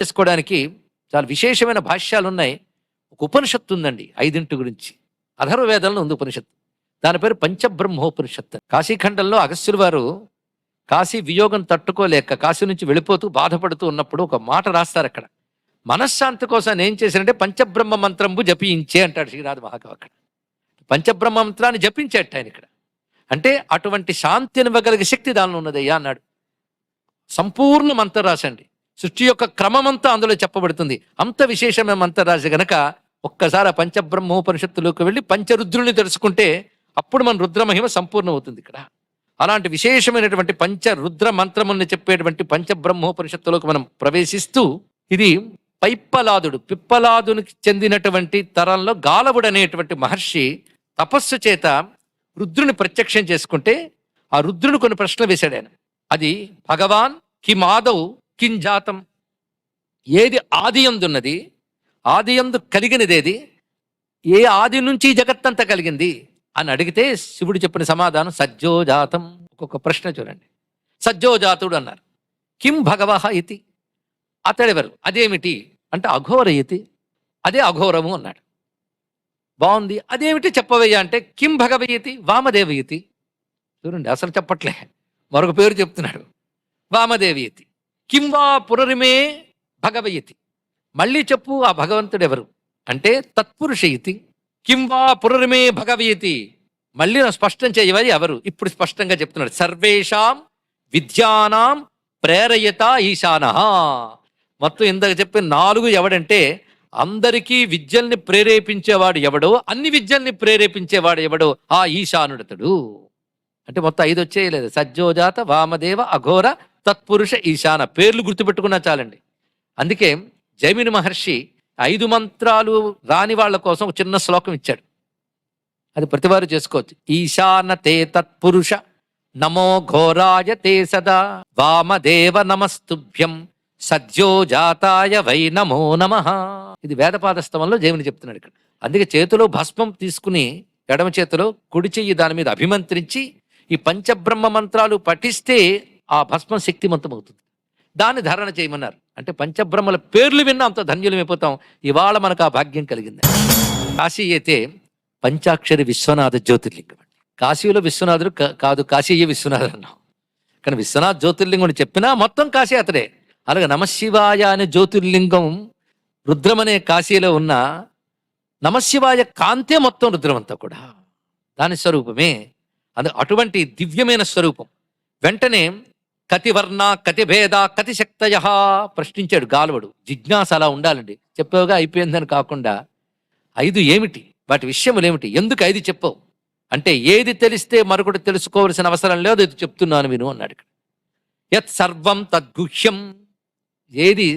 చేసుకోవడానికి చాలా విశేషమైన భాష్యాలు ఉన్నాయి. ఒక ఉపనిషత్తు ఉందండి 5 గురించి. అథర్వవేదంలో ఉంది ఉపనిషత్తు. దాని పేరు పంచబ్రహ్మోపనిషత్తు. కాశీఖండంలో అగస్త్యుల వారు కాశీ వియోగం తట్టుకోలేక కాశీ నుంచి వెళ్ళిపోతూ బాధపడుతూ ఉన్నప్పుడు ఒక మాట రాస్తారు అక్కడ. మనశ్శాంతి కోసం ఏం చేశారంటే పంచబ్రహ్మ మంత్రంబు జపించే అంటాడు శ్రీనాథ మహాకవి అక్కడ. పంచబ్రహ్మ మంత్రాన్ని జపించేట ఆయన ఇక్కడ. అంటే అటువంటి శాంతిని ఇవ్వగలిగే శక్తి దానిలో ఉన్నదయ్యా అన్నాడు. సంపూర్ణ మంత్రరాశి అండి. సృష్టి యొక్క క్రమమంతా అందులో చెప్పబడుతుంది. అంత విశేషమైన మంత్రరాశి గనక ఒక్కసారి ఆ పంచబ్రహ్మోపనిషత్తులోకి వెళ్ళి పంచరుద్రుని తెలుసుకుంటే అప్పుడు మన రుద్రమహిమ సంపూర్ణం అవుతుంది ఇక్కడ. అలాంటి విశేషమైనటువంటి పంచరుద్ర మంత్రముల్ని చెప్పేటువంటి పంచబ్రహ్మోపనిషత్తులోకి మనం ప్రవేశిస్తూ, ఇది పిప్పలాదునికి చెందినటువంటి తరంలో గాలవుడు అనేటువంటి మహర్షి తపస్సు చేత రుద్రుని ప్రత్యక్షం చేసుకుంటే ఆ రుద్రుని కొన్ని ప్రశ్నలు వేశాడు ఆయన. అది భగవాన్ కిమాదౌ కింజాతం, ఏది ఆది యందున్నది, ఆది యందు కలిగినదేది, ఏ ఆది నుంచి జగత్తంతా కలిగింది అని అడిగితే శివుడు చెప్పిన సమాధానం సజ్జోజాతం. ఒక్కొక్క ప్రశ్న చూడండి. సజ్జోజాతుడు అన్నారు. కిం భగవః ఇతి, అతడెవరు, అదేమిటి అంటే అఘోర ఇతి, అదే అఘోరము అన్నాడు. బాగుంది, అదేమిటి చెప్పవయ్యా అంటే కిం భగవయతి వామదేవయతి. చూడండి అసలు చెప్పట్లే, మరొక పేరు చెప్తున్నాడు వామదేవయతి. కిం వా పునరిమే భగవయతి, మళ్ళీ చెప్పు ఆ భగవంతుడు ఎవరు అంటే తత్పురుషయతి. కిం వా పునరిమే భగవయతి, మళ్ళీ నా స్పష్టం చేయవది ఎవరు. ఇప్పుడు స్పష్టంగా చెప్తున్నాడు. సర్వేషాం విద్యానాం ప్రేరయత ఈశానః. మొత్తం ఇందాక చెప్పిన 4 ఎవడంటే అందరికీ విద్యల్ని ప్రేరేపించేవాడు ఎవడో, అన్ని విద్యల్ని ప్రేరేపించేవాడు ఎవడో ఆ ఈశానుడతడు. అంటే మొత్తం 5 వచ్చేయలేదు. సజ్జోజాత, వామదేవ, అఘోర, తత్పురుష, ఈశాన. పేర్లు గుర్తుపెట్టుకున్నా చాలండి. అందుకే జైమిని మహర్షి 5 మంత్రాలు రాని వాళ్ళ కోసం ఒక చిన్న శ్లోకం ఇచ్చాడు. అది ప్రతివారు చేసుకోవచ్చు. ఈశాన తే తత్పురుష నమో ఘోరాయ తే సదా వామదేవ నమస్తుభ్యం సజ్జోజాతాయ వై నమో నమః. ఇది వేదపాదస్తవంలో జైమిని చెప్తున్నాడు ఇక్కడ. అందుకే చేతిలో భస్మం తీసుకుని ఎడమ చేతిలో కుడి చెయ్యి దాని మీద అభిమంత్రించి ఈ పంచబ్రహ్మ మంత్రాలు పఠిస్తే ఆ భస్మం శక్తిమంతం అవుతుంది. దాన్ని ధారణ చేయమన్నారు. అంటే పంచబ్రహ్మల పేర్లు విన్నా అంత ధన్యులమైపోతాం. ఇవాళ మనకు ఆ భాగ్యం కలిగింది. కాశీ అయితే పంచాక్షరి విశ్వనాథ జ్యోతిర్లింగం అండి. కాశీలో విశ్వనాథుడు కాదు, కాశీయ విశ్వనాథుడు అన్నాం. కానీ విశ్వనాథ్ జ్యోతిర్లింగం చెప్పినా మొత్తం కాశీ అతడే. అలాగే నమశివాయ అనే జ్యోతిర్లింగం రుద్రమనే కాశీలో ఉన్న నమశివాయ కాంతే మొత్తం రుద్రమంతా కూడా దాని స్వరూపమే. అటువంటి దివ్యమైన స్వరూపం. వెంటనే కతివర్ణ కతిభేద కతిశక్తయ ప్రశ్నించాడు గాలవుడు. జిజ్ఞాస అలా ఉండాలండి. చెప్పావుగా అయిపోయిందని కాకుండా 5 ఏమిటి, వాటి విషయములేమిటి, ఎందుకు 5 చెప్పవు అంటే ఏది తెలిస్తే మరొకటి తెలుసుకోవాల్సిన అవసరం లేదు, ఇది చెప్తున్నాను విను అన్నాడు ఇక్కడ. యత్ సర్వం తద్గుహ్యం, ఏది